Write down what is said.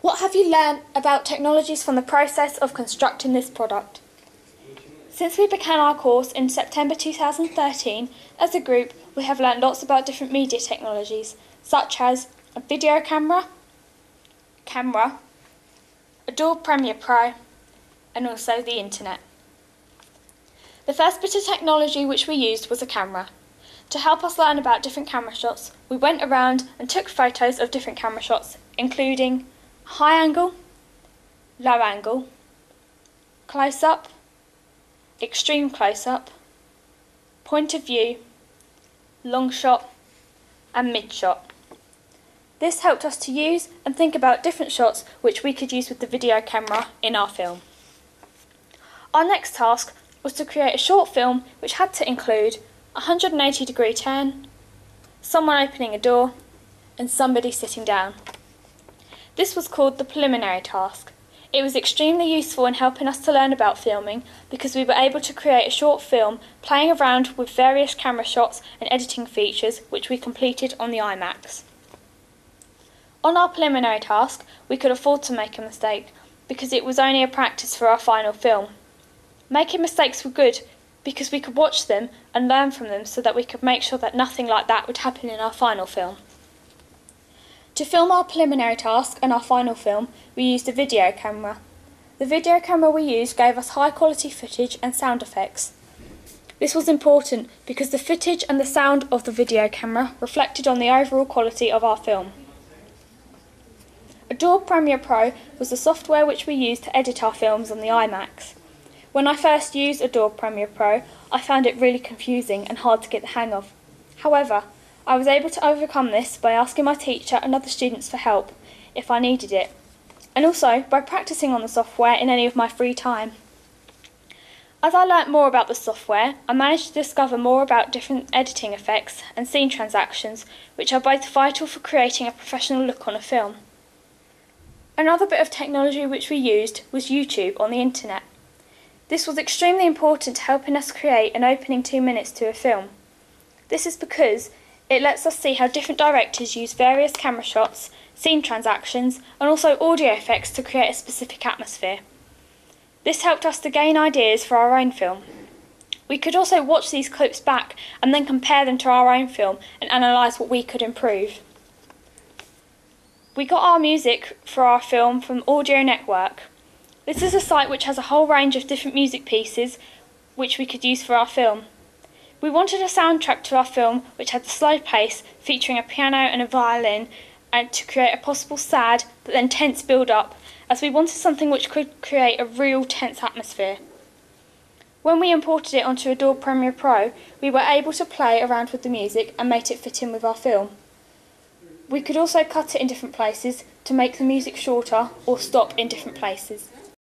What have you learned about technologies from the process of constructing this product? Since we began our course in September 2013, as a group we have learned lots about different media technologies, such as a video camera, Adobe Premiere Pro, and also the internet. The first bit of technology which we used was a camera. To help us learn about different camera shots, we went around and took photos of different camera shots, including high angle, low angle, close-up, extreme close-up, point of view, long shot, and mid shot. This helped us to use and think about different shots which we could use with the video camera in our film. Our next task was to create a short film which had to include a 180-degree turn, someone opening a door, and somebody sitting down. This was called the preliminary task. It was extremely useful in helping us to learn about filming because we were able to create a short film playing around with various camera shots and editing features which we completed on the IMAX. On our preliminary task, we could afford to make a mistake because it was only a practice for our final film. Making mistakes were good because we could watch them and learn from them so that we could make sure that nothing like that would happen in our final film. To film our preliminary task and our final film, we used a video camera. The video camera we used gave us high quality footage and sound effects. This was important because the footage and the sound of the video camera reflected on the overall quality of our film. Adobe Premiere Pro was the software which we used to edit our films on the IMAX. When I first used Adobe Premiere Pro, I found it really confusing and hard to get the hang of. However, I was able to overcome this by asking my teacher and other students for help if I needed it, and also by practicing on the software in any of my free time. As I learnt more about the software, I managed to discover more about different editing effects and scene transactions, which are both vital for creating a professional look on a film. Another bit of technology which we used was YouTube on the internet. This was extremely important to helping us create an opening 2 minutes to a film. This is because it lets us see how different directors use various camera shots, scene transactions, and also audio effects to create a specific atmosphere. This helped us to gain ideas for our own film. We could also watch these clips back and then compare them to our own film and analyse what we could improve. We got our music for our film from Audio Network. This is a site which has a whole range of different music pieces which we could use for our film. We wanted a soundtrack to our film which had a slow pace featuring a piano and a violin, and to create a possible sad but then tense build-up, as we wanted something which could create a real tense atmosphere. When we imported it onto Adobe Premiere Pro, we were able to play around with the music and make it fit in with our film. We could also cut it in different places to make the music shorter or stop in different places.